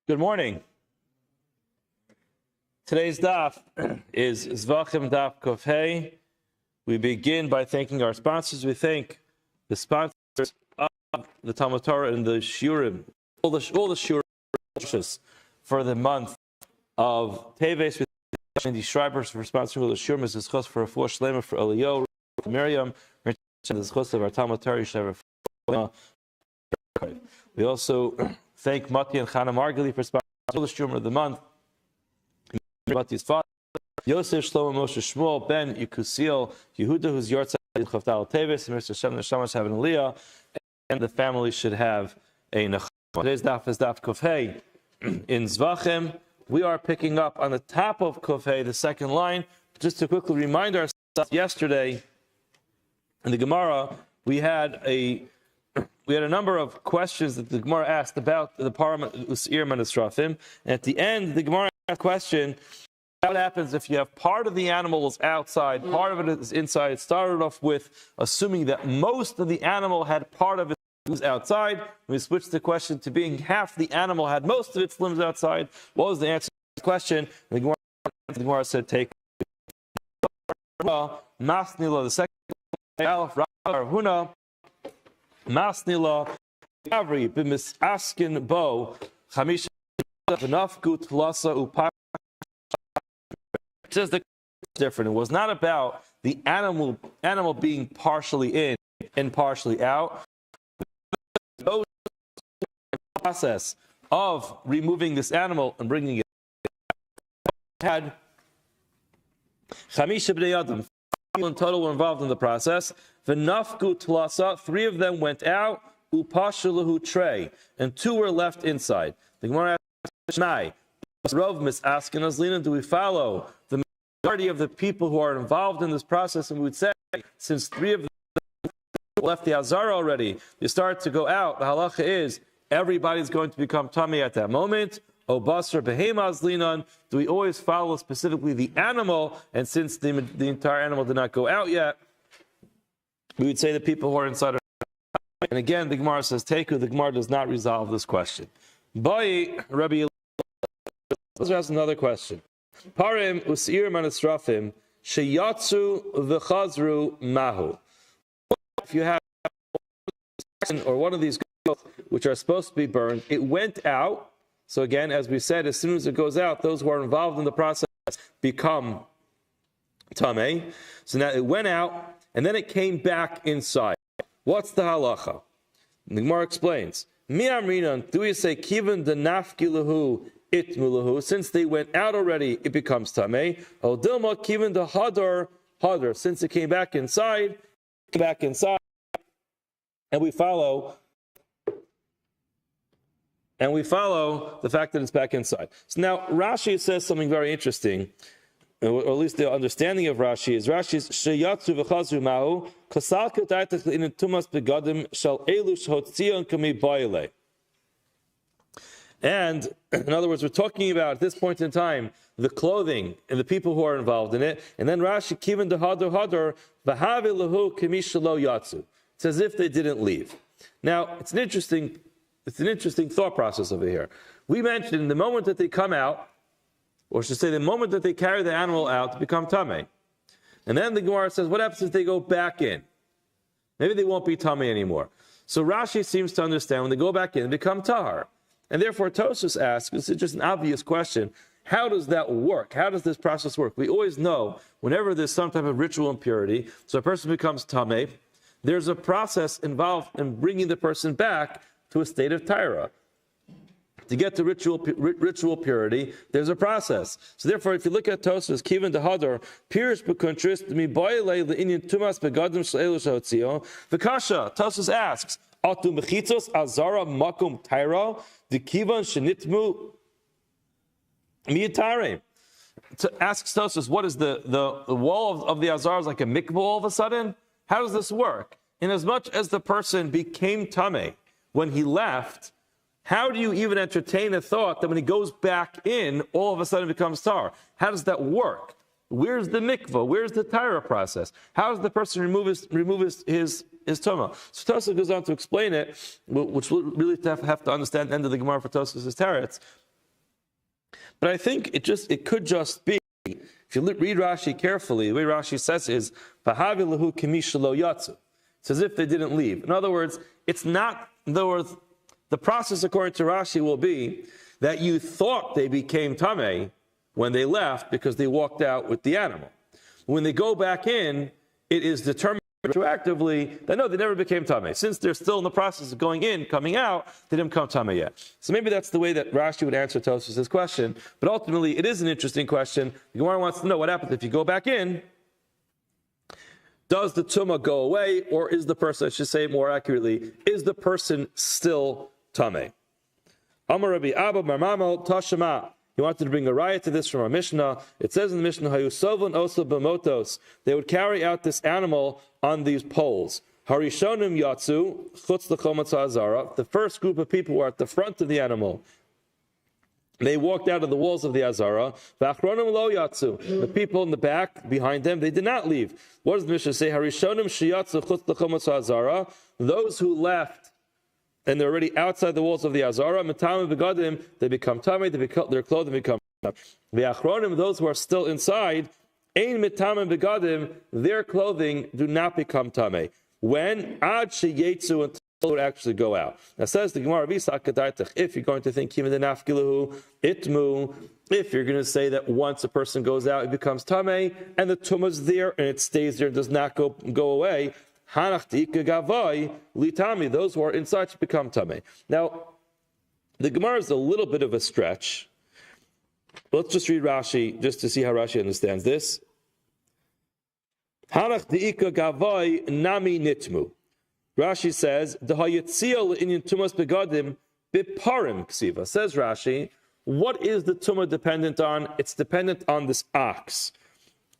Good morning. Today's daf is Zevachim daf Kofhei. We begin by thanking our sponsors. We thank the sponsors of the Talmud Torah and the Shurim, all the Shurim for the month of Teves. We thank the Schreibers for sponsoring the Shurim as Chos for a full Shlema for Eliyahu, for Miriam, and the Chos of our Talmud Torah Yeshiva. We also thank Mati and Chana Margali for sponsoring the Shurim of the month. Mati's father, Yosef Shlomo Moshe Shmuel Ben Yekusiel Yehuda, whose Yortzeit in Chavdal Teves, and Mr. Shem Neshamash have an Aliyah, and the family should have a Nechama. Today's daf is daf Kofhei in Zevachim. We are picking up on the top of Kofhei, the second line. Just to quickly remind ourselves, yesterday in the Gemara we had a number of questions that the Gemara asked about the Param Usir Manisrafim, and at the end the Gemara asked a question: what happens if you have part of the animal is outside, part of it is inside? It started off with assuming that most of the animal had part of it was outside. We switched the question to being half the animal had most of its limbs outside. What was the answer to the question? The Gemara said, take Masnila, the second Aleph Huna Masnila Avri Bimis Askin Bo Chamisha Nafgut Lasa Upa. Says the different. It was not about the animal being partially in and partially out. The process of removing this animal and bringing it had Chamisha Bnei Adam in total were involved in the process. V'nafku tlasa, 3 of them went out. Upashalahu trey, and 2 were left inside. The Gemara asks, Rov misaskin azlina, do we follow the majority of the people who are involved in this process? And we would say, since 3 of them left the Azara already, they start to go out. The halacha is everybody's going to become tummy at that moment. O basar behema azlinan, do we always follow specifically the animal? And since the entire animal did not go out yet, we would say the people who are inside are. And again, the Gemara says, Teku, the Gemara does not resolve this question. Boy, Rabbi, let's ask another question. Parim usir manisrafim sheyatsu v'chazru mahu. If you have or one of these goats which are supposed to be burned, it went out. So again, as we said, as soon as it goes out, those who are involved in the process become tamei. So now it went out, and then it came back inside. What's the halacha? The Gemara explains. Mi amrinan, do we say kivan denafkilahu itmulahu? Since they went out already, it becomes tamei. O dilma kivan the hadar. Since it came back inside, and we follow the fact that it's back inside. So now Rashi says something very interesting, or at least the understanding of Rashi is sheyatzu v'chazru mahu kasal k'taytach in tumas begadim shal elu shehotzion kami ba'ilei. And in other words, we're talking about at this point in time the clothing and the people who are involved in it. And then Rashi kivan the hadar v'havi lahu kami shelo yatzu. It's as if they didn't leave. Now it's an interesting thought process over here. We mentioned the moment that they come out, or should say the moment that they carry the animal out to become tamei. And then the Gemara says, what happens if they go back in? Maybe they won't be tamei anymore. So Rashi seems to understand when they go back in, they become tahar. And therefore Tosfos asks, this is just an obvious question, how does that work? How does this process work? We always know whenever there's some type of ritual impurity, so a person becomes tamei, there's a process involved in bringing the person back to a state of taira. To get to ritual purity, there's a process. So therefore, if you look at Tosfos, Kivan the Hadar, Pirish b'Kuntrist, mi boile the Indian tumas begadim sh'elu shehotzio. V'kasha, Tosfos asks, Atu mechitzos azara makum taira, the Kivan shenitmu miyatarem. Asks Tosfos, what is the wall of the azara is like a mikvah all of a sudden? How does this work? Inasmuch as the person became tamei when he left, how do you even entertain a thought that when he goes back in, all of a sudden it becomes tar? How does that work? Where's the mikvah? Where's the taira process? How does the person remove his tuma? So Tosfos goes on to explain it, which we'll really have to understand the end of the Gemara for Tosfos' teretz. But I think it could just be, if you read Rashi carefully, the way Rashi says is, "V'havi lahu k'mish lo yatsu." It's as if they didn't leave. In other words, the process according to Rashi will be that you thought they became tamei when they left because they walked out with the animal. When they go back in, it is determined retroactively that no, they never became tamei. Since they're still in the process of going in, coming out, they didn't become tamei yet. So maybe that's the way that Rashi would answer Tosfos' question. But ultimately, it is an interesting question. The Gemara wants to know what happens if you go back in. Does the tumah go away, or is the person, I should say more accurately, is the person still tamei? Amar Rabbi Abba Marmamo Tashema. He wanted to bring a riot to this from our Mishnah. It says in the Mishnah, Hayusovon osa b'motos. They would carry out this animal on these poles. Harishonim yatsu chutz l'chometz ha'azara. The first group of people were at the front of the animal. They walked out of the walls of the Azara. V'achronim lo yatsu. The people in the back, behind them, they did not leave. What does the Mishnah say? Harishonim sheyatsu chutz l'chometz ha'azara. Those who left and they're already outside the walls of the Azara, Metamim begadim, they become tamei, their clothing become tamei. The achronim, those who are still inside, ein metamim begadim, their clothing do not become tamei. When ad sheyetzu, until it would actually go out. Now says the Gemara, if you're going to think kimin denafkilahu itmu, if you're going to say that once a person goes out, it becomes tamei, and the tumah's there and it stays there and does not go away. Those who are inside should become tamei. Now, the Gemara is a little bit of a stretch. Let's just read Rashi just to see how Rashi understands this. Rashi says, says Rashi, what is the tumah dependent on? It's dependent on this ox.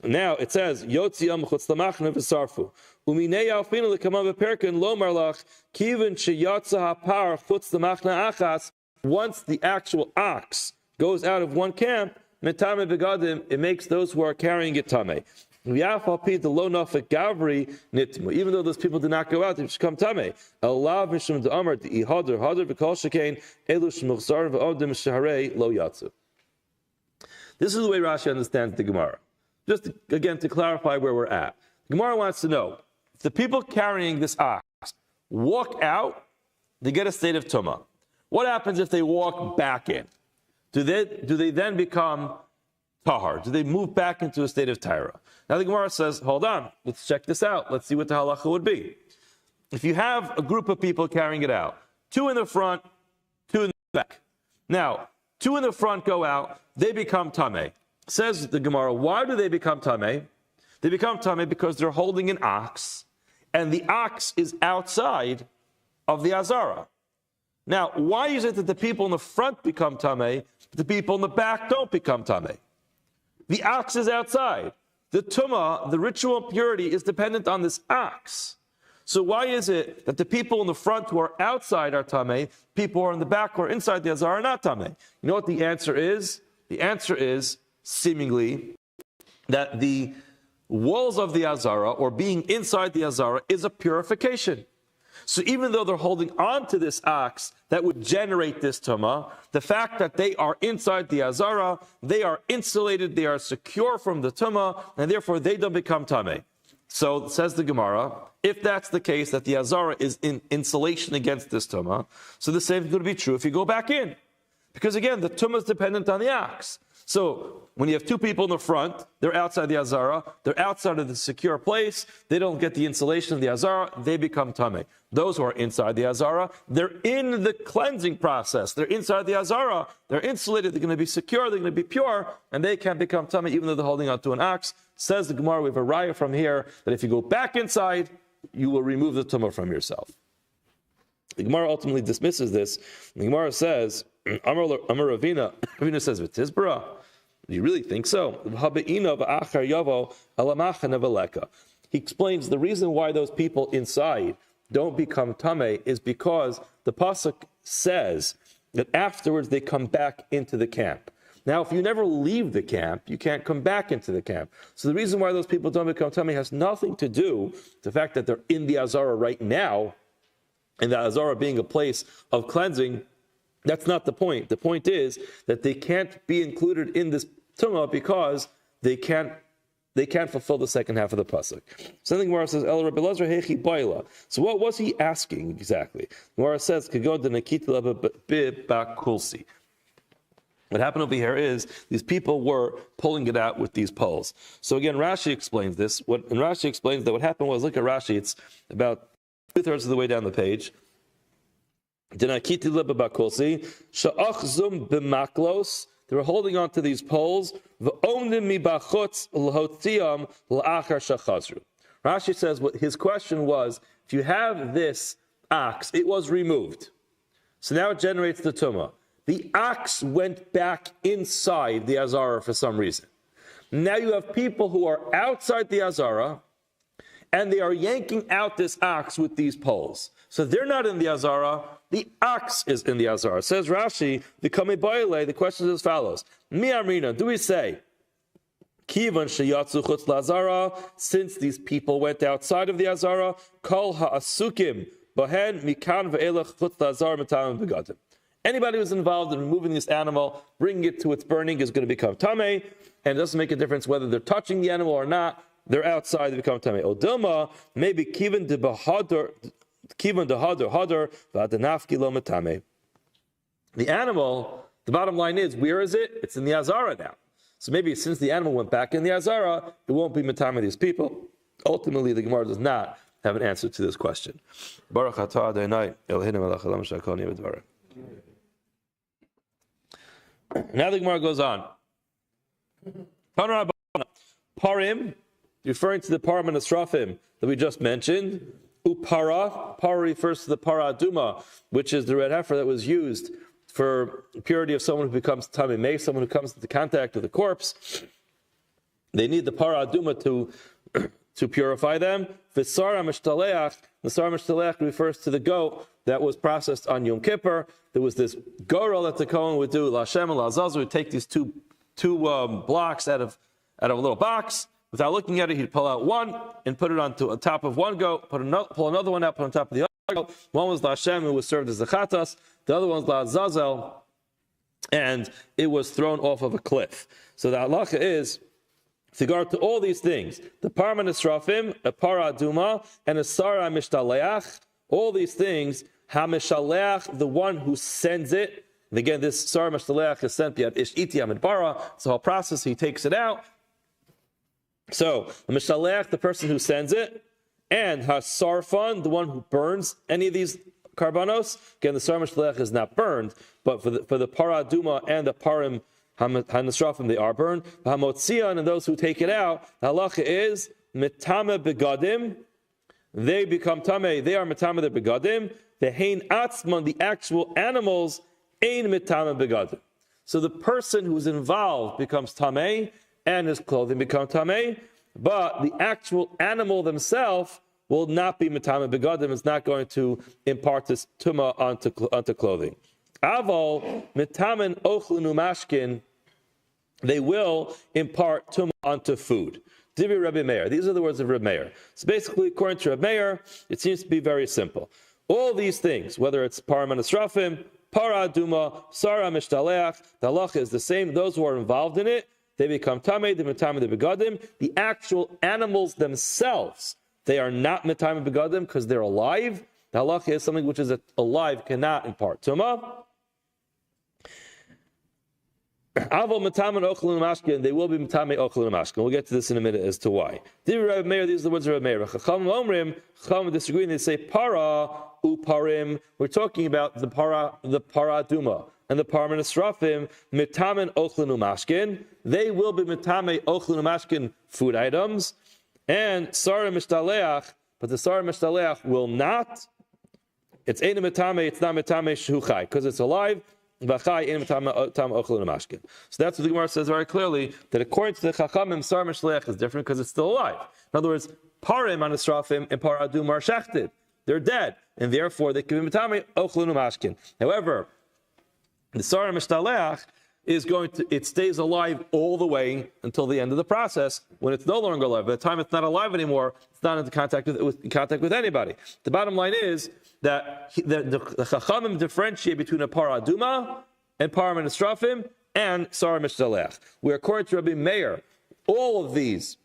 Now it says, Yotziyam chutz lamachna v'sarfu. Uminei alfinu l'kamam v'perkin lo marlach, kivin sheyatza hapar chutz lamachna achas. Once the actual ox goes out of one camp, metame begadim, it makes those who are carrying it tamei. V'yafal the lo nafek gavri nitmu. Even though those people did not go out, they should come tamei. Elav mishum de'amar de'i hadar v'kol shekain elu shmuchzar v'odim shaharei lo yatzu. This is the way Rashi understands the Gemara. Just again to clarify where we're at. Gemara wants to know, if the people carrying this ox walk out, they get a state of tumah. What happens if they walk back in? Do they then become tahar? Do they move back into a state of taira? Now the Gemara says, hold on, let's check this out. Let's see what the halacha would be. If you have a group of people carrying it out, 2 in the front, 2 in the back. Now, 2 in the front go out, they become tamei. Says the Gemara, why do they become tamei? They become tamei because they're holding an ox, and the ox is outside of the Azara. Now, why is it that the people in the front become tamei, but the people in the back don't become tamei? The ox is outside. The tumah, the ritual impurity, is dependent on this ox. So why is it that the people in the front who are outside are tamei, people who are in the back who are inside the Azara are not tamei? You know what the answer is? The answer is, seemingly, that the walls of the Azara, or being inside the Azara, is a purification. So even though they're holding on to this ox that would generate this tumah, the fact that they are inside the Azara, they are insulated, they are secure from the tumah, and therefore they don't become tamei. So says the Gemara, if that's the case, that the Azara is in insulation against this tumah, so the same is going to be true if you go back in. Because again, the tumah is dependent on the ox. So when you have 2 people in the front, they're outside the Azara, they're outside of the secure place, they don't get the insulation of the Azara, they become tamei. Those who are inside the Azara, they're in the cleansing process. They're inside the Azara, they're insulated, they're going to be secure, they're going to be pure, and they can become tamei even though they're holding on to an ox. Says the Gemara, we have a raya from here, that if you go back inside, you will remove the tumah from yourself. The Gemara ultimately dismisses this. The Gemara says, Amar Ravina, Ravina says, V'tizbara, do you really think so? He explains the reason why those people inside don't become tamei is because the pasuk says that afterwards they come back into the camp. Now, if you never leave the camp, you can't come back into the camp. So the reason why those people don't become tamei has nothing to do with the fact that they're in the Azara right now, and the Azara being a place of cleansing, That's not the point. The point is that they can't be included in this tumah because they can't fulfill the second half of the pasuk. So the Gemara says, El Rabbi Elazar hechi baila. So what was he asking exactly? The Gemara says, Kagod de nakitla bakulsi. What happened over here is these people were pulling it out with these poles. So again, Rashi explains this. And Rashi explains that what happened was, look at Rashi, it's about 2/3 of the way down the page. They were holding on to these poles. Rashi says what his question was, if you have this ox, it was removed. So now it generates the tumah. The ox went back inside the Azara for some reason. Now you have people who are outside the Azara, and they are yanking out this ox with these poles. So they're not in the Azara, the ox is in the Azara. Says Rashi, the question is as follows. Mi Amrina, do we say, Kivan sheyatzu chutz la'Azara, since these people went outside of the Azara, kol ha'asukim bahen mikan ve'elach chutz la'Azara metamim begadim. Anybody who's involved in removing this animal, bringing it to its burning, is going to become tamei, and it doesn't make a difference whether they're touching the animal or not. They're outside, they become tamei. Odilma, maybe kivan de hadar, v'adanafki lo metame. The animal, the bottom line is, where is it? It's in the Azara now. So maybe since the animal went back in the Azara, it won't be metame these people. Ultimately, the Gemara does not have an answer to this question. Baruch atah Adonai Eloheinu melech haolam shehakol nהיה b'dvaro. Now the Gemara goes on. Parim, referring to the parim and asrafim that we just mentioned. Upara, para refers to the para aduma, which is the red heifer that was used for purity of someone who becomes tamei mei, someone who comes into contact with the corpse. They need the para aduma to purify them. V'sara mishtaleach, the sara mishtaleach refers to the goat that was processed on Yom Kippur. There was this gorel that the Kohen would do, Lashem and Lazazu would take these two blocks out of a little box. Without looking at it, he'd pull out one and put it on top of one goat, pull another one out, put on top of the other goat. One was Lashem, who was served as the chatas. The other one was Lazazel, and it was thrown off of a cliff. So the halacha is, with regard to all these things, the parman esrafim, a para aduma, and a sara mishtaleach, all these things, hamishaleach, the one who sends it. And again, this sara mishtaleach is sent by ish iti amidbara. It's the whole process. He takes it out. So, the mishtaleach, the person who sends it, and hasarfan, the one who burns any of these karbanos. Again, the sara mishtaleach is not burned, but for the para aduma and the parim hanasrafim, they are burned. The hamotzian, and those who take it out, the halacha is mitame begadim. They become tamei. They are mitame the begadim. The hein atzman, the actual animals, ein mitame begadim. So the person who's involved becomes tamei, and his clothing become tamei, but the actual animal themselves will not be mitame begadim. It's not going to impart this tumah onto clothing. Aval mitamen ochlinu mashkin, they will impart tumah onto food. Divi Rabbi Meir. These are the words of Rabbi Meir. So basically, according to Rabbi Meir, it seems to be very simple. All these things, whether it's param and esrafim, para aduma, sara mishtaleach, the halacha is the same. Those who are involved in it, they become tamei, the mitame the begadim. The actual animals themselves, they are not mitame begadim because they're alive. The halacha is something which is alive cannot impart tumah. Aval mitame ochlin mashkin, they will be mitame ochlin mashkin. We'll get to this in a minute as to why. These are the words of Rabbi Meir. Chacham omrim, Chacham disagree, and they say para uparim. We're talking about the para duma and the parim esrafim mitamen ochlin mashkin. They will be mitame ochlin mashkin food items, and sara mishtaleach, but the sara mishtaleach will not. It's ein mitame, it's not mitame shuchai because it's alive. So that's what the Gemara says very clearly, that according to the Chachamim, Sar Mishlech is different because it's still alive. In other words, Parim and Esrafim and Paradum are shechted. They're dead, and therefore they can be Mitame Ochlun Mashkin. However, the Sar Mishtaleach, it stays alive all the way until the end of the process. When it's no longer alive, by the time it's not alive anymore, it's not in contact with anybody. The bottom line is that the Chachamim differentiate between a para aduma and para menisrafim and sara mishdalech. Where according to Rabbi Meir, all of these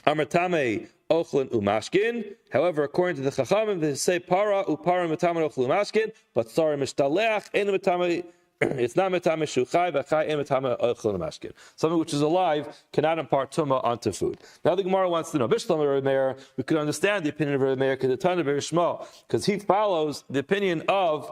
amartame ochlin umashkin. However, according to the Chachamim, they say para upara matame ochlin umashkin, but sara mishdalech and matame. It's not metame shuchai, but chai and metame ochlin umashkin. Something which is alive cannot impart tumah onto food. Now the Gemara wants to know, Bishlam Rabbi Meir, we could understand the opinion of Rabbi Meir because he follows the opinion of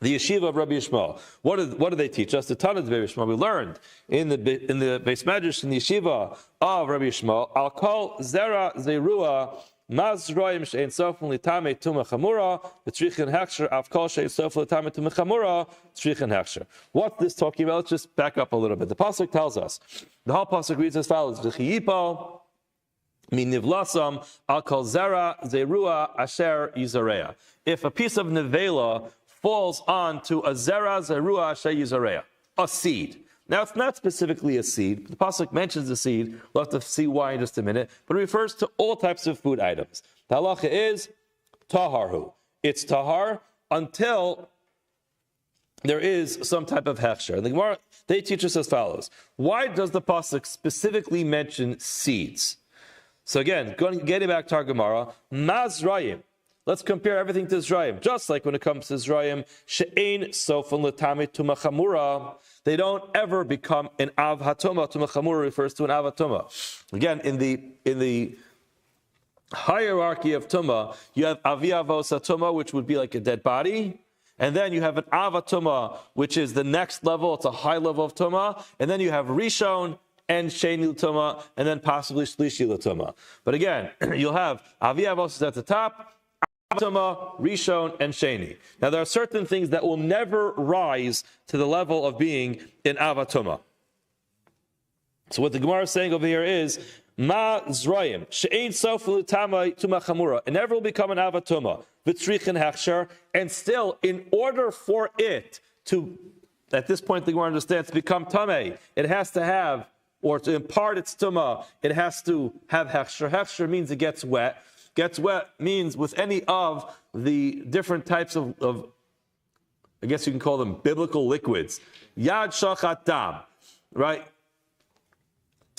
the yeshiva of Rabbi Yishmael. What do they teach us? The Tana of Rabbi Yishmael. We learned in the Beis Medrash in the yeshiva of Rabbi Yishmael. Al kol zera zerua mazroim she'en sofun litame tuma chamura v'tzrichin hechsher av kol she'en sofun litame tuma chamura tzrichin hechsher. What's this talking about? Let's just back up a little bit. The pasuk tells us. The whole pasuk reads as follows: V'chiyipo min nivlasam al kol zera zerua asher yizareya. If a piece of nevela falls onto a zera zerua asher yizareya, a seed. Now, it's not specifically a seed. The pasuk mentions the seed. We'll have to see why in just a minute. But it refers to all types of food items. The halacha is taharhu. It's tahar until there is some type of hechsher. And the Gemara, they teach us as follows. Why does the pasuk specifically mention seeds? So again, getting back to our Gemara, mazrayim. Let's compare everything to Zrayim. Just like when it comes to Zrayim, she'ein sofon l'tamei tuma chamura, they don't ever become an av hatuma. Tuma chamura refers to an av hatuma. Again, in the hierarchy of tuma, you have avi avos hatuma, which would be like a dead body, and then you have an av hatuma, which is the next level. It's a high level of tuma, and then you have rishon and sheni l'tuma, and then possibly shlishi l'tuma. But again, you'll have avi avos at the top. Tuma, Rishon, and Sheni. Now, there are certain things that will never rise to the level of being in Avatuma. So, what the Gemara is saying over here is, Ma Zrayim, She'ein Sofu Tama Tuma Chamura, it never will become an Avatuma, V'tzrichin Hechsher, and still, in order for it to, at this point, the Gemara understands, to become Tameh, it has to have, or to impart its Tuma, it has to have Hechsher. Hechsher means it gets wet. Gets wet means with any of the different types of I guess you can call them biblical liquids. Yad shachat dam, right?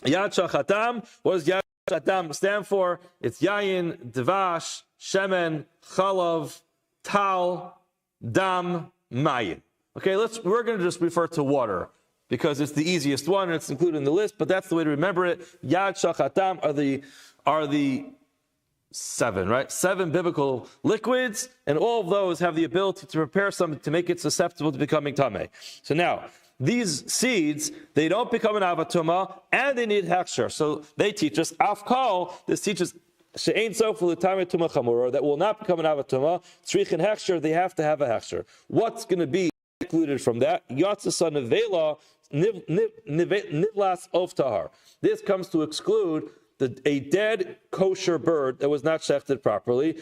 Yad shachat dam. What does Yad shachat dam stand for? It's yayin, dvash, shemen, chalav, tal, dam, mayin. Okay, we're going to just refer to water because it's the easiest one and it's included in the list. But that's the way to remember it. Yad shachat dam are the 7, right? 7 biblical liquids, and all of those have the ability to prepare something to make it susceptible to becoming tameh. So now, these seeds, they don't become an avatuma, and they need hechsher. So they teach us, afkal, this teaches, she'ein sofu l'tameh tuma chamura, that will not become an avatuma, tzrichin hechsher, they have to have a hechsher. What's going to be included from that? Yatzasa nevela, nivlas of tahar. This comes to exclude a dead kosher bird that was not shechted properly,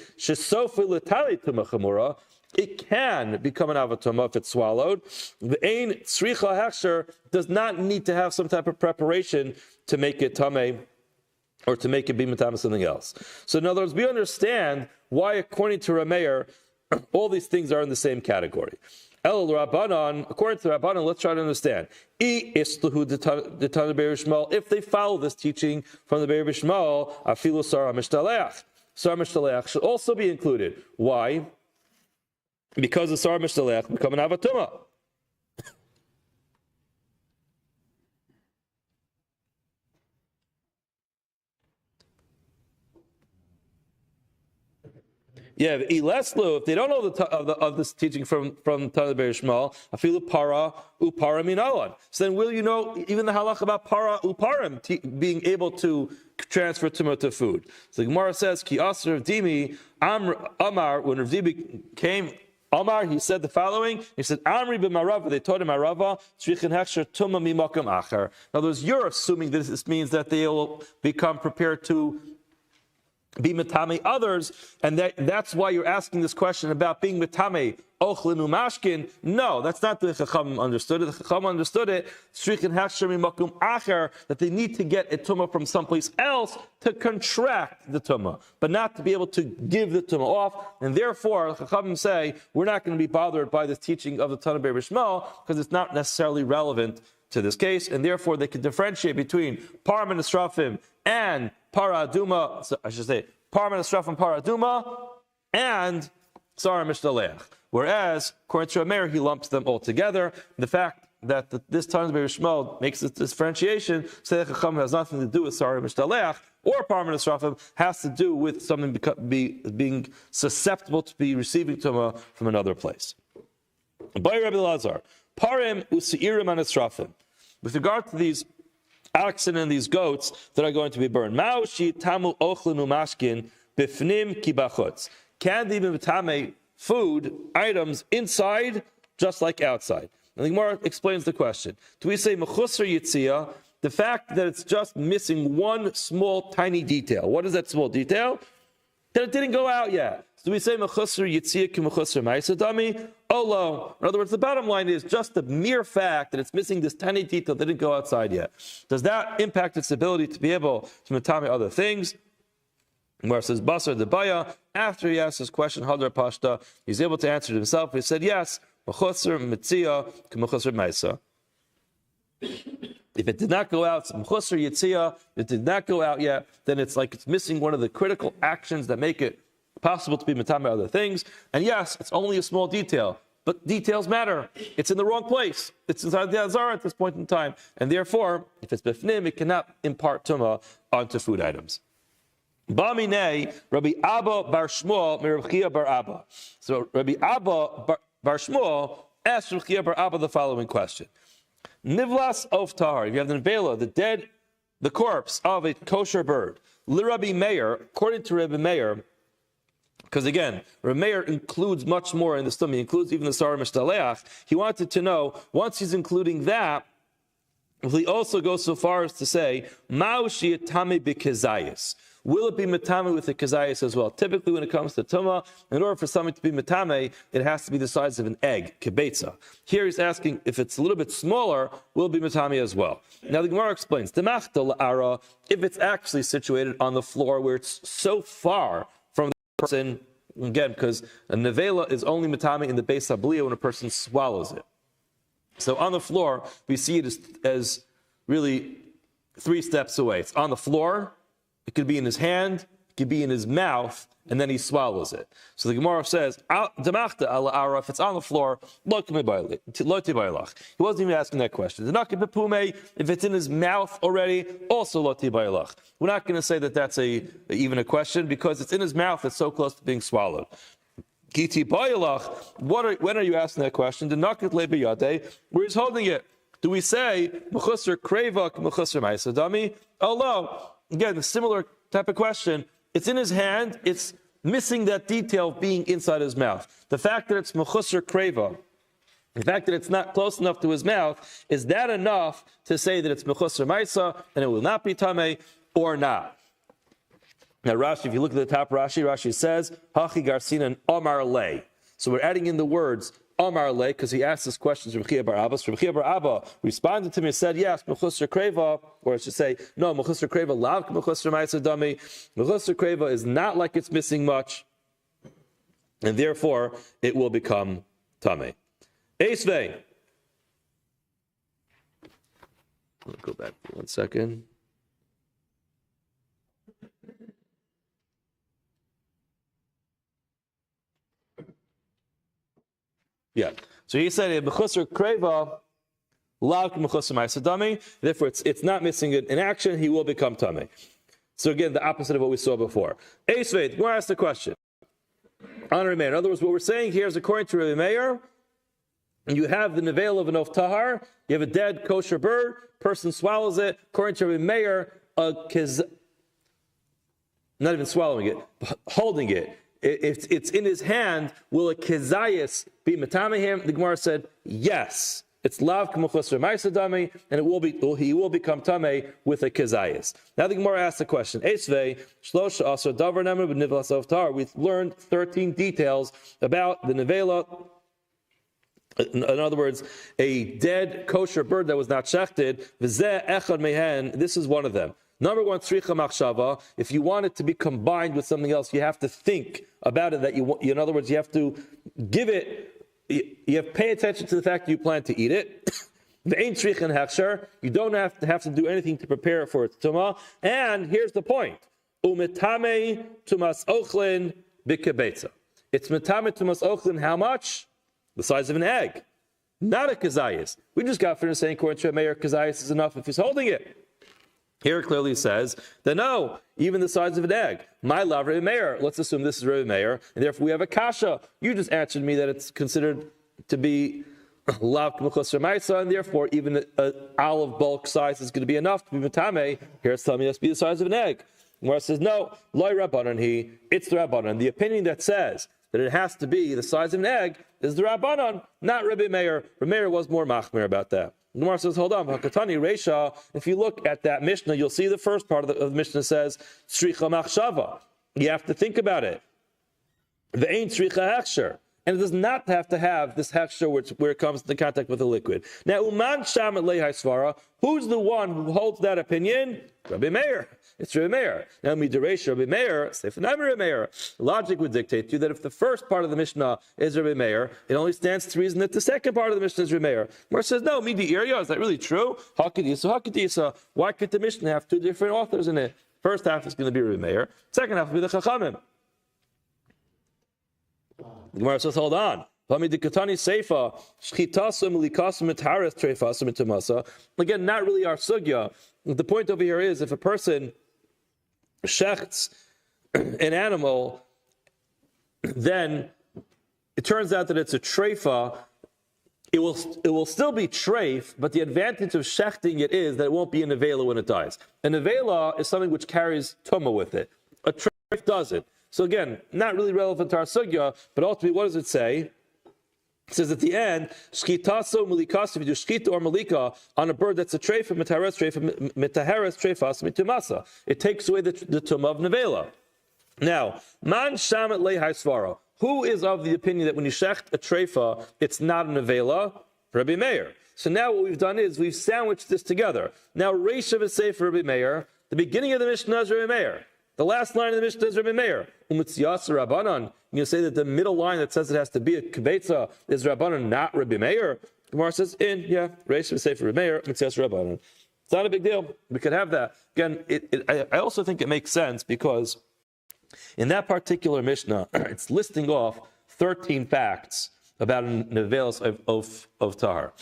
it can become an avatuma if it's swallowed. The ein tzricha hechsher does not need to have some type of preparation to make it tameh or to make it be matama something else. So in other words, we understand why, according to Rameir, all these things are in the same category. According to Rabbanan, let's try to understand. If they follow this teaching from the Be'er Bishmal, afilu sara mishtaleach. Sara mishtaleach should also be included. Why? Because the sara mishtaleach become an avatuma. Yeah, if they don't know of this teaching from Tana Be'er Shmuel, afilu para upara minalan. So then, will you know even the halach about para uparim being able to transfer tumah to food? So the Gemara says, "Ki aser Rav Dimi Amar." When Rav Dimi came, Amar, he said the following. He said, "Amri b'marava." They taught him marava tzrichin hechsher tumah mimakam acher. In other words, you're assuming that this means that they will become prepared to be metame others, and that's why you're asking this question about being metame ochlinu mashkin. No, that's not the way Chacham understood it. The Chacham understood it, shrikin hashar mimakum acher, that they need to get a tumah from someplace else to contract the tumah, but not to be able to give the tumah off. And therefore, the Chacham say, we're not going to be bothered by this teaching of the Tana B'Shmuel because it's not necessarily relevant to this case, and therefore they can differentiate between param and esrafim and para aduma, so I should say param and esrafim para aduma and Sarah Mishdaleach. Whereas, according to Rameir, he lumps them all together. The fact that this Tana B'Shmuel makes this differentiation, Seder Chacham has nothing to do with Sarah Mishdaleach or Param and Esrafim, has to do with something being susceptible to be receiving Tumah from another place. By Rabbi Lazar, Parim u'seirim and Esrafim. With regard to these oxen and these goats that are going to be burned, Ma'oshi tamu ochlinu mashkin bifnim kibachutz. Can they be metame food items inside just like outside? And the Gemara explains the question. Do we say mechusar yitzia, the fact that it's just missing one small tiny detail? What is that small detail? That it didn't go out yet. So do we say mechusar yitzia ki mechusar ma'isa dami? Oh, lo. In other words, the bottom line is just the mere fact that it's missing this tiny detail that didn't go outside yet. Does that impact its ability to be able to metame other things? Where it says Basar Debaya, after he asked his question, Hadar Pashta, he's able to answer it himself. He said, yes, Mechusar Mitzia, Mechusar Maisa. If it did not go out, Mechusar Yitzia, it did not go out yet, then it's like it's missing one of the critical actions that make it possible to be Matame other things. And yes, it's only a small detail, but details matter. It's in the wrong place. It's inside the Azara at this point in time. And therefore, if it's Bifnim, it cannot impart Tumah onto food items. Bamine, Rabbi Abba bar Shmuel, Rabbi Chia bar Abba. So Rabbi Abba bar Shmuel asked Rabbi Chia bar Abba the following question: Nivlas of Tahar. If you have the nevela, the corpse of a kosher bird. Rabbi Meir, according to Rabbi Meir, because again, Rabbi Meir includes much more in the stomach. He includes even the Sarah Mishtaleach. He wanted to know, once he's including that, he also goes so far as to say, Ma'u shi'atame b'kezayis. Will it be metame with the kezayis as well? Typically, when it comes to tumah, in order for something to be metame, it has to be the size of an egg, kibetza. Here he's asking if it's a little bit smaller, will it be metame as well? Now the Gemara explains, demachta la'ara, if it's actually situated on the floor where it's so far from the person, again, because a nevela is only metame in the beis habliya when a person swallows it. So on the floor, we see it as really 3 steps away. It's on the floor. It could be in his hand, it could be in his mouth, and then he swallows it. So the Gemara says, if it's on the floor, he wasn't even asking that question. If it's in his mouth already, also loti bailach. We're not going to say that that's even a question, because it's in his mouth, it's so close to being swallowed. When are you asking that question? Where he's holding it. Do we say, mechusar kreva, mechusar ma'isa dami? Although, again, a similar type of question. It's in his hand. It's missing that detail of being inside his mouth. The fact that it's mechusar kreva, the fact that it's not close enough to his mouth, is that enough to say that it's mechusar ma'isa and it will not be tamei or not? Now Rashi, if you look at the top Rashi says, Hachi Garsinan Omar Le. So we're adding in the words Omar Le, because he asked this question to Rabbi Chia bar Abba. So Rabbi Chia bar Abba responded to me and said, yes, Mechusar Kreva, or I should say, no, Mechusar Kreva, Lav Mechusar Ma'isa Dami. Mechusar Kreva is not like it's missing much, and therefore it will become Tameh. Eisvei. I'll go back for 1 second. Yeah. So he said, "Mechusar kreva, lav mechusar ma'asadami." Therefore, it's not missing it in action. He will become tamei. So again, the opposite of what we saw before. Eisveit, we're asked the question. Honor Meir. In other words, what we're saying here is, according to Rabbi Meir, you have the nevel of an of tahar. You have a dead kosher bird. Person swallows it. According to Rabbi Meir, not even swallowing it, but holding it. If it's in his hand, will a kezayis be matamehim? The Gemara said, yes. It's lav k'mechusar ma'asadami, and he will become tameh with a kezayis. Now the Gemara asks the question: Esvei shlosha asar davar nemer b'nivlas of tar. We've learned 13 details about the nevela In other words, a dead kosher bird that was not shechted, v'zeh echad mehen, this is one of them. Number one, tzricha machshava. If you want it to be combined with something else, you have to think about it. In other words, you have to give it. You have to pay attention to the fact that you plan to eat it. Ve'ein tzrichin hechsher. You don't have to do anything to prepare for its tumah. And here's the point: umetame tumas ochlin b'kebetza. It's metame tumas ochlin. How much? The size of an egg, not a kazayas. We just got finished saying according to a mayor, kazayas is enough if he's holding it. Here it clearly says that no, even the size of an egg. My love, Rabbi Meir. Let's assume this is Rabbi Meir, and therefore we have a kasha. You just answered me that it's considered to be lav k'muchos remaisa, and therefore even an olive bulk size is going to be enough to be metame. Here it's telling me it has to be the size of an egg. Where it says no, loy rabbanan it's the rabbanan. The opinion that says that it has to be the size of an egg is the rabbanan, not Rabbi Meir. Rabbi Meir was more machmir about that. The Gemara says, hold on, Hakatani Reisha. If you look at that Mishnah, you'll see the first part of the Mishnah says tzricha machshava. You have to think about it. Ve'ein tzricha hechsher. And it does not have to have this hechsher where it comes into contact with the liquid. Now, uman sham leihai svara. Who's the one who holds that opinion? Rabbi Meir. It's Rabbi Meir. Now, midaresh Rabbi Meir, Sefanam Rabbi Meir. Logic would dictate to you that if the first part of the Mishnah is Rabbi Meir, it only stands to reason that the second part of the Mishnah is Rabbi Meir. Where it says, no, midi irya, is that really true? Hakadisa. Why could the Mishnah have two different authors in it? First half is going to be Rabbi Meir. Second half will be the Chachamim. The Gemara says, hold on. Again, not really our sugya. The point over here is if a person shechts an animal, then it turns out that it's a treifa. It will still be treif, but the advantage of shechting it is that it won't be a nevela when it dies. A nevela is something which carries tumah with it. A treif doesn't. So again, not really relevant to our sugya, but ultimately, what does it say? It says at the end, shkitaso mulikas, if you do shkita or malika on a bird that's a treifa, mitaheres treifas mitumasa. It takes away the tumah of nevela. Now, man shamet lehai svara. Who is of the opinion that when you shecht a treifa, it's not a nevela? Rabbi Meir. So now what we've done is we've sandwiched this together. Now, Reisha v'seif for Rabbi Meir. The beginning of the Mishnah is Rabbi Meir. The last line of the Mishnah is Rabbi Meir. Rabbanan. You say that the middle line that says it has to be a kibetza is Rabbanan, not Rabbi Meir. The Gemara says, Reish would say for Rabbi Meir, Mitzias Rabbanan. It's not a big deal. We could have that. Again, I also think it makes sense because in that particular Mishnah, it's listing off 13 facts about nevelos of tahar.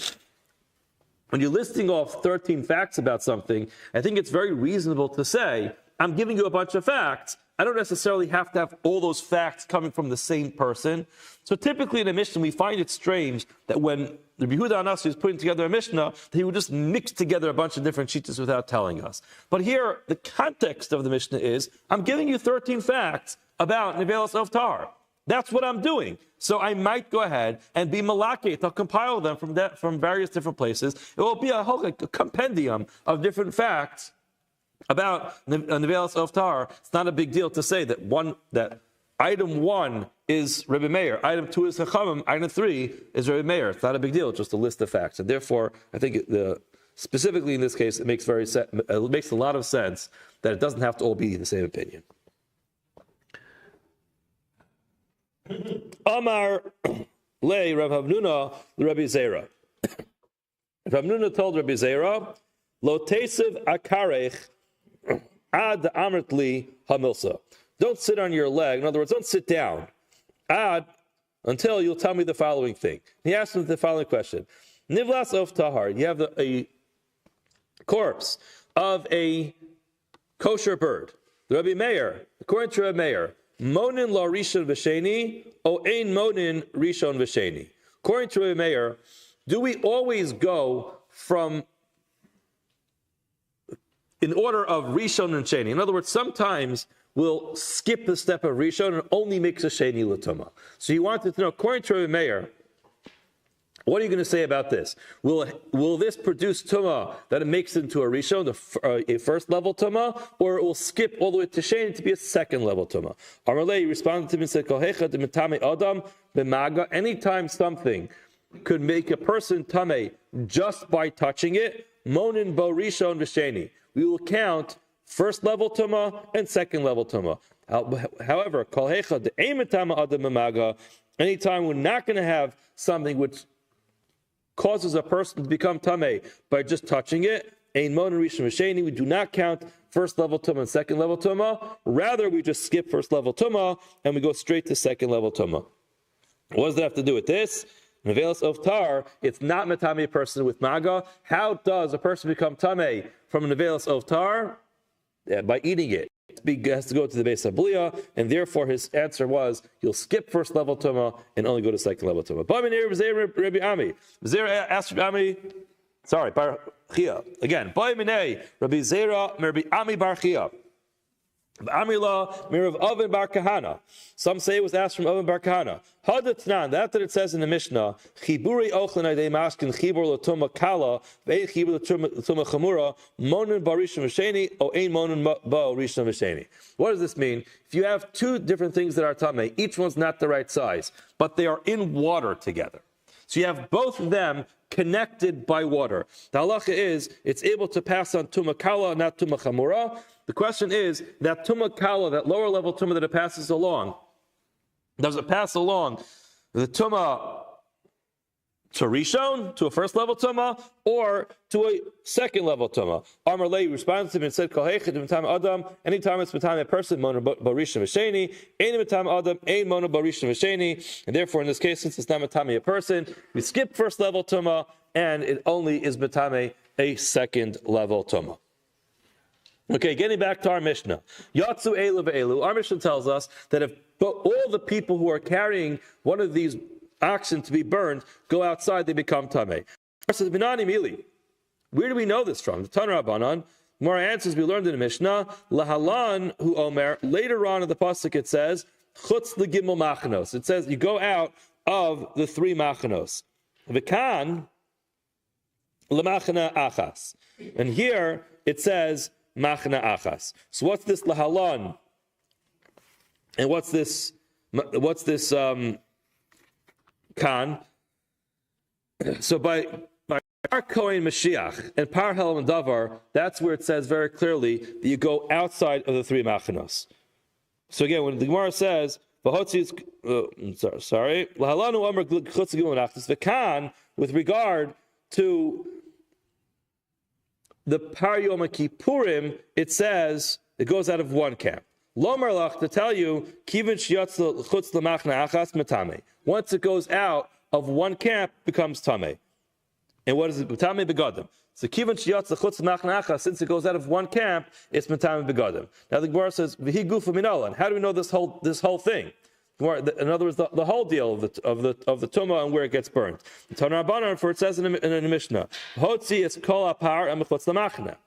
When you're listing off 13 facts about something, I think it's very reasonable to say, I'm giving you a bunch of facts. I don't necessarily have to have all those facts coming from the same person. So typically in a Mishnah, we find it strange that when Rabbi Yehuda Anasi is putting together a Mishnah, that he would just mix together a bunch of different shittas without telling us. But here, the context of the Mishnah is, I'm giving you 13 facts about Nevelos of Tar. That's what I'm doing. So I might go ahead and be malakate. I'll compile them from various different places. It will be a whole compendium of different facts about Nevelos of Tar. It's not a big deal to say that item 1 is Rabbi Meir, item 2 is Chachamim, item 3 is Rabbi Meir. It's not a big deal, just a list of facts. And therefore, I think specifically in this case, it makes a lot of sense that it doesn't have to all be the same opinion. Amar le Rav Havnuna Rabbi Zera. Rav Havnuna told Rabbi Zera, Lo teisiv akarech ad amrtli hamilsa. Don't sit on your leg. In other words, don't sit down. Ad until you'll tell me the following thing. He asked him the following question. Nivlas of tahar. You have a corpse of a kosher bird. Rabbi Meir, according to Rabbi Meir, monin la rishon v'sheni, o ein monin rishon v'sheni. According to Rabbi Meir, do we always go from in order of Rishon and Sheni? In other words, sometimes we'll skip the step of Rishon and only makes a Sheni l'tumah. So you wanted to know, according to Rabbi Meir, what are you going to say about this? Will this produce tumah that it makes into a Rishon, a first level tumah, or it will skip all the way to Sheni to be a second level tumah? Amalei responded to him and said, anytime something could make a person tamei just by touching it, monin bo rishon v'sheni. We will count first level tuma and second level tuma. However, kol hecha de'emet tama adam mamaga. Anytime we're not going to have something which causes a person to become tamei by just touching it, ein monin rishon v'sheni. We do not count first level tuma and second level tuma. Rather, we just skip first level tuma and we go straight to second level tuma. What does that have to do with this? Nevelas of tar, it's not metame a person with maga. How does a person become tamei from a nevelas of tar? Yeah, by eating it. It has to go to the base of Bliya, and therefore his answer was you'll skip first level tuma and only go to second level tuma. Rabbi Ami. Asked Rabbi Ami, sorry, Bar Chia. Again, Rabbi Zera, Rabbi Ami Bar Chia. Amila Mirav Oven Bar Kahana. Some say it was asked from Oven Bar Kahana. Hadatnan, that it says in the Mishnah, Chiburi Ochlan Adei Maskin Chibur Latuma Kala, Vein Chibur Latuma Chamura, Monin Barisham Vasheni, O Ein Monin Bo Risham Vasheni. What does this mean? If you have two different things that are tamei, each one's not the right size, but they are in water together. So you have both of them connected by water. The halacha is it's able to pass on tuma kala, not tuma chamura. The question is that tuma kala, that lower level tuma that it passes along, does it pass along the tuma to rishon, to a first level tuma, or to a second level tuma? Amar Lei responds to him and said, Adam, anytime it's a person, mono barishon v'sheni, any time Adam, ein mono barishon v'sheni, and therefore in this case, since it's not matame a person, we skip first level tuma, and it only is matame a second level tuma. Okay, getting back to our Mishnah. Yatsu elu ve'elu. Our Mishnah tells us that if all the people who are carrying one of these oxen to be burned go outside, they become tamei. Says Binani Mili. Where do we know this from? The Tanur Rabbanan. More answers we learned in the Mishnah. Lahalan hu omer. Later on in the pasuk it says chutz legimel machanos. It says you go out of the three machanos. V'kan lemachana achas. And here it says machna achas. So what's this lahalan? And what's this? Kan. So by Par Kohen Mashiach and Par Hel and Davar, that's where it says very clearly that you go outside of the three machanos. So again, when the Gemara says sorry, with regard to the Par Yom Kippurim, it says it goes out of one camp. Lomar lach, to tell you, kivin shiyatz chutz lemachna achas matame. Once it goes out of one camp, becomes tamei. And what is it? Matame begadim. So kivin shiyatz chutz lemachna achas, since it goes out of one camp, it's matame begadim. Now the Gemara says v'hi gufa minolan. How do we know this whole thing? In other words, the whole deal of the tumah and where it gets burned. The Tanur Rabbanan, for it says in the Mishnah, hotzi is kol apar and mechutz lemachna.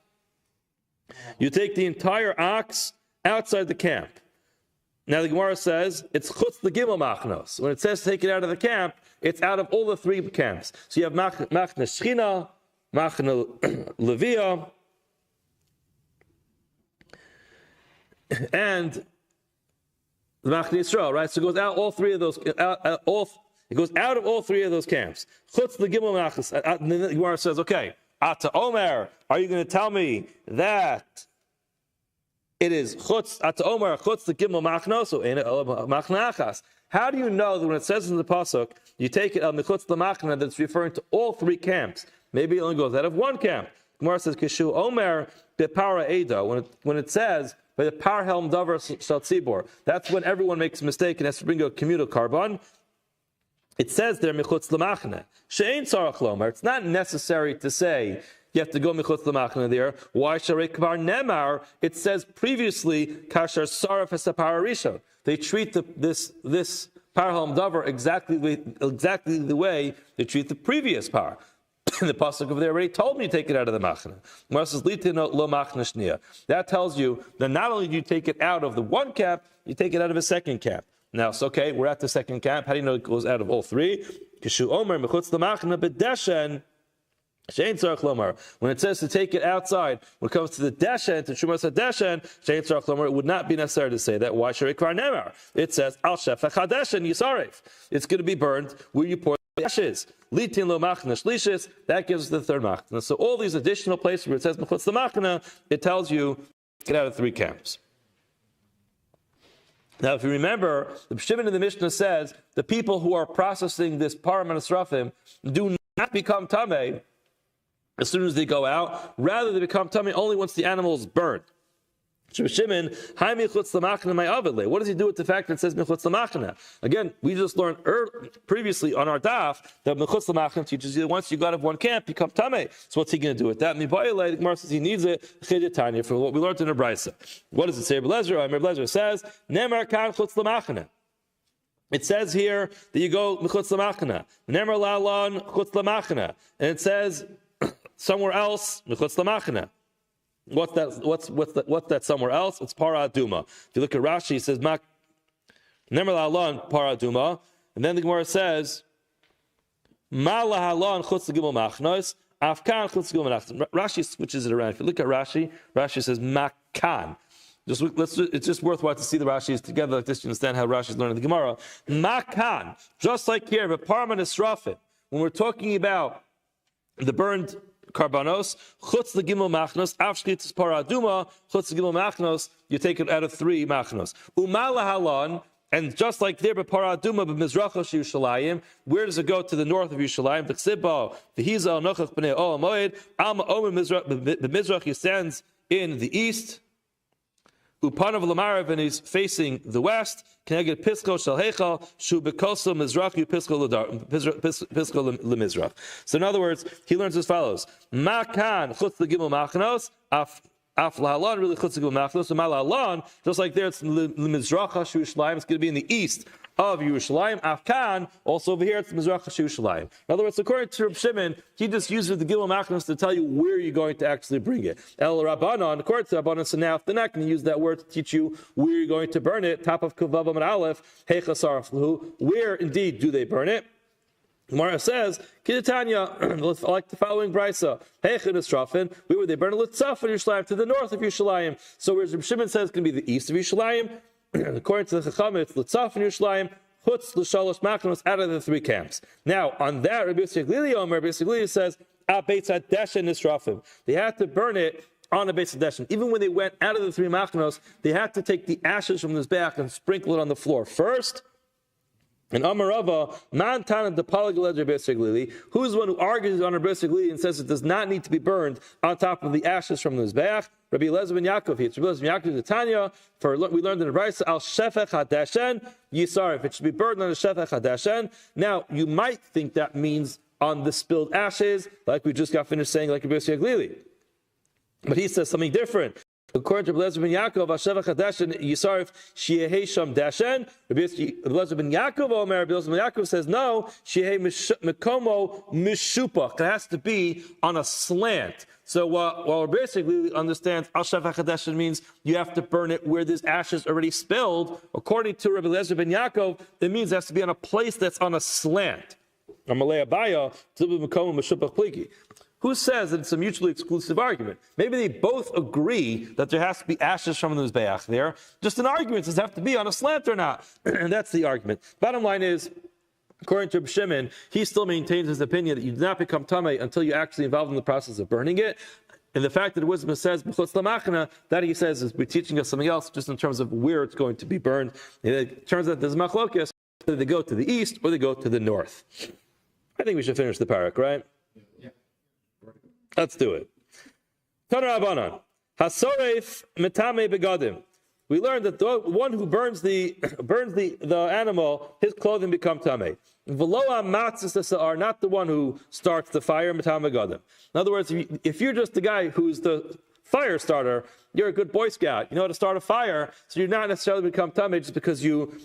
You take the entire ox outside the camp. Now the Gemara says it's chutz legimel machnos. When it says take it out of the camp, it's out of all the three camps. So you have machna shchina, machna levia, and the machna Yisrael. Right, so it goes out all three of those. It goes out of all three of those camps. Chutz legimel machnos. And then the Gemara says, okay, Ata Omer, are you going to tell me that it is chutz Ata Omer chutz the gimel machnos or machna achas? How do you know that when it says in the pasuk you take it on the chutz the machna that it's referring to all three camps? Maybe it only goes out of one camp. Gemara says kishu Omer bepara edo when it says by the par helm davar shal tzibor. That's when everyone makes a mistake and has to bring a communal carbon. It says there michutz lemachna she'ein tzarach lomer. It's not necessary to say you have to go michutz lemachna there. Why sharei kvar nemar? It says previously kashar saraf esapar rishon. They treat this parhalm davar exactly the way they treat the previous par. The pasuk over there already told me to take it out of the machna. That tells you that not only do you take it out of the one camp, you take it out of a second camp. Now, it's okay, we're at the second camp. How do you know it goes out of all three? When it says to take it outside, when it comes to the deshen, to Shumas HaDeshen, it would not be necessary to say that. Why should it kvar nemar? It says, Al Shefach HaDeshen Yisaref. It's going to be burned where you pour the ashes. Litin lo machna shlishis, that gives us the third machna. So all these additional places where it says mechutz lamachna, it tells you get out of 3 camps. Now, if you remember, the Shimon in the Mishnah says the people who are processing this param and asrafim do not become tamei as soon as they go out. Rather, they become tamei only once the animal is burned. Shimon, what does he do with the fact that it says mechutz lamachna? Again, we just learned previously on our daf that mechutz lamachna teaches you that once you got out of one camp, you become tamei. So what's he going to do with that? The Gemara says he needs it chidetanya for what we learned in the Brisa. What does it say? Rabbi Lezer says nemar kan chutz lamachna. It says here that you go mechutz lamachna. Nemar la'alon chutz lamachna, and it says somewhere else mechutz lamachna. What's that somewhere else? It's para aduma. If you look at Rashi, it says mak nemer la'alon para aduma, and then the Gemara says ma lahalon chutz l'gimel machnos afkan chutz l'gimel machnos. Rashi switches it around. If you look at Rashi says makan. It's just worthwhile to see the Rashis together like this to understand how Rashi is learning the Gemara. Makan, just like here, but parman esrafim. When we're talking about the burned karbanos, chutz legimel machnos, afshchitzis paraduma, chutz legimel machnos, you take it out of 3 machnos. Umala halon, and just like there, but paraduma, but mizrachos Yerushalayim, where does it go to the north of Yerushalayim? V'chsibah, v'hiza nochach b'nei ol moed, alma omer mizrach, he stands in the east. Upanav Lamarav, and he's facing the west. Keneged Pisko Shal Heichal Shu Bekoso Mizrachi Pisko Lemizrach. So in other words, he learns as follows: Makan Chutz Legimel Machnos Af Lahalon really Chutz Legimel Machnos. So Malahalon, just like there, it's Lemizracha Shu Yerushalayim. It's going to be in the east of Yerushalayim. Afkan, also over here, it's Mizracha Shu Yerushalayim. In other words, according to Reb Shimon, he just uses the Gimel Machnos to tell you where you're going to actually bring it. El Rabbanon, according to Rabbanon, so now if they're not going to use that word to teach you where you're going to burn it, top of Kavav and Aleph, Heichasar Fluhu, where indeed do they burn it? Gemara says, Kidatanya, like the following brisa, Heichin Esrafin, where would they burn it? Litzaf in Yerushalayim, to the north of Yerushalayim. So whereas Reb Shimon says it's going to be the east of Yerushalayim, according to the Chacham, it's Litzaf in Yerushalayim, Chutz l'shalosh machnos, out of the 3 camps. Now, on that, Rabbi Yossi says, Beitz HaDeshen Nisrafim. They had to burn it on a Beitz HaDeshen. Even when they went out of the 3 machnos, they had to take the ashes from this back and sprinkle it on the floor first. And Amarava, Man Tana de Palagaled Rabbi Yossi, who is the one who argues on Rabbi Yossi and says it does not need to be burned on top of the ashes from the Mizbeach? Rabbi Elazar ben Yaakov, it's Rabbi Elazar ben Yaakov the Tanya, we learned in the Brisa, Al Shefech HaDeshen Yisarif. It should be burned on the Shefech HaDeshen. Now, you might think that means on the spilled ashes, like we just got finished saying, like Rabbi Yossi. But he says something different. According to Rabbi Elazar ben Yaakov, Shevach HaDeshen Yisarif Shiehei Sham Deshen. Rabbi Elazar ben Yaakov, Rabbi Elazar ben Yaakov says no. Shiehei Mekomo Mishupach. It has to be on a slant. So while basically understands Al Shevach HaDeshen means you have to burn it where there's ashes already spilled, according to Rabbi Elazar ben Yaakov, it means it has to be on a place that's on a slant. Amalei Abaya Tibu Mekomo Mishupach Pliki. Who says that it's a mutually exclusive argument? Maybe they both agree that there has to be ashes from the Mizbeach there. Just an argument, does it have to be on a slant or not? And that's the argument. Bottom line is, according to Reb Shimon, he still maintains his opinion that you do not become tamei until you're actually involved in the process of burning it. And the fact that the wisdom says, that he says is we're teaching us something else just in terms of where it's going to be burned. And it turns out there's machlokas, whether they go to the east or they go to the north. I think we should finish the parak, right? Let's do it. Tanar Abanan. Hasoref metame begadim. We learned that the one who burns the animal, his clothing become tamei. V'loa matzis are not the one who starts the fire, metame begadim. In other words, if you're just the guy who's the fire starter, you're a good Boy Scout. You know how to start a fire, so you're not necessarily become tamei just because you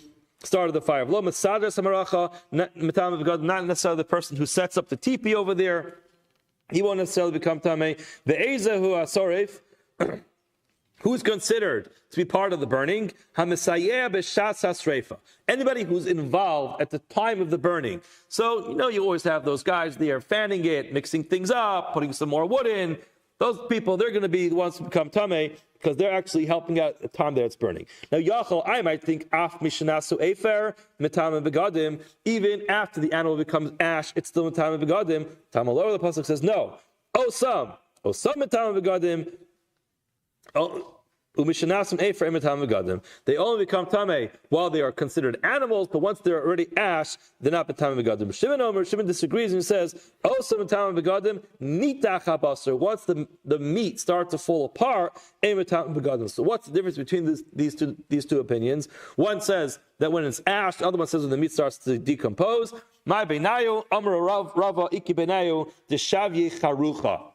started the fire. V'lo masadar samaracha metame begadim. Not necessarily the person who sets up the teepee over there. He won't necessarily become tamei. The Ezehu Asoref, who's considered to be part of the burning, Hamisayeh b'shatz hasreifa. Anybody who's involved at the time of the burning. So, you always have those guys there fanning it, mixing things up, putting some more wood in. Those people, they're going to be the ones who become tamei because they're actually helping out at the time that it's burning. Now, Yachal, I might think af mishanasu efer mitam begadim. Even after the animal becomes ash, it's still mitam begadim. Tamalor, the pasuk says no. Osam mitam begadim. They only become tameh while they are considered animals, but once they're already ash, they're not betameh begadim. Shimon disagrees and says, "Also betameh begadim nitach habasar." Once the meat starts to fall apart, ein betameh begadim. So what's the difference between these two opinions? One says that when it's ash, the other one says when the meat starts to decompose. My benayu amar Rava iki benayu deshavye charucha.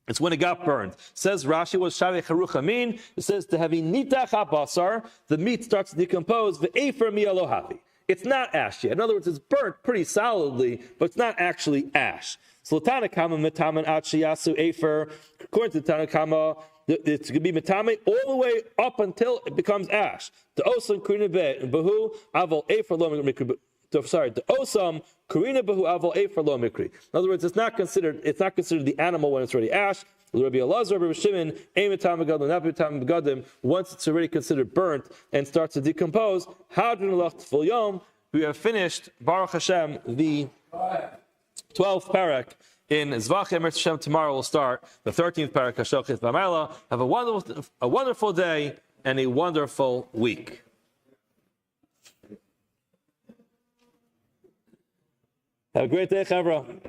It's when it got burned. Says Rashi, what Shavei Charucha mean? It says to have nitach habasar, the meat starts to decompose. Ve'efer mi'alohavi. It's not ash yet. In other words, it's burnt pretty solidly, but it's not actually ash. So Tanakama metaman achiyasu efer. According to Tanakama, it's going to be metame all the way up until it becomes ash. The osan kurina behu aval efer lo mikri. Sorry, the osam kurina behu aval efer lo mikri. In other words, it's not considered the animal when it's already ash. Rabbi Elazar, Rabbi Shimon, once it's already considered burnt and starts to decompose. We have finished Baruch Hashem the 12th parak in Zevachim. Hashem, tomorrow we'll start the 13th parak. Have a wonderful day and a wonderful week. Have a great day, Chavra.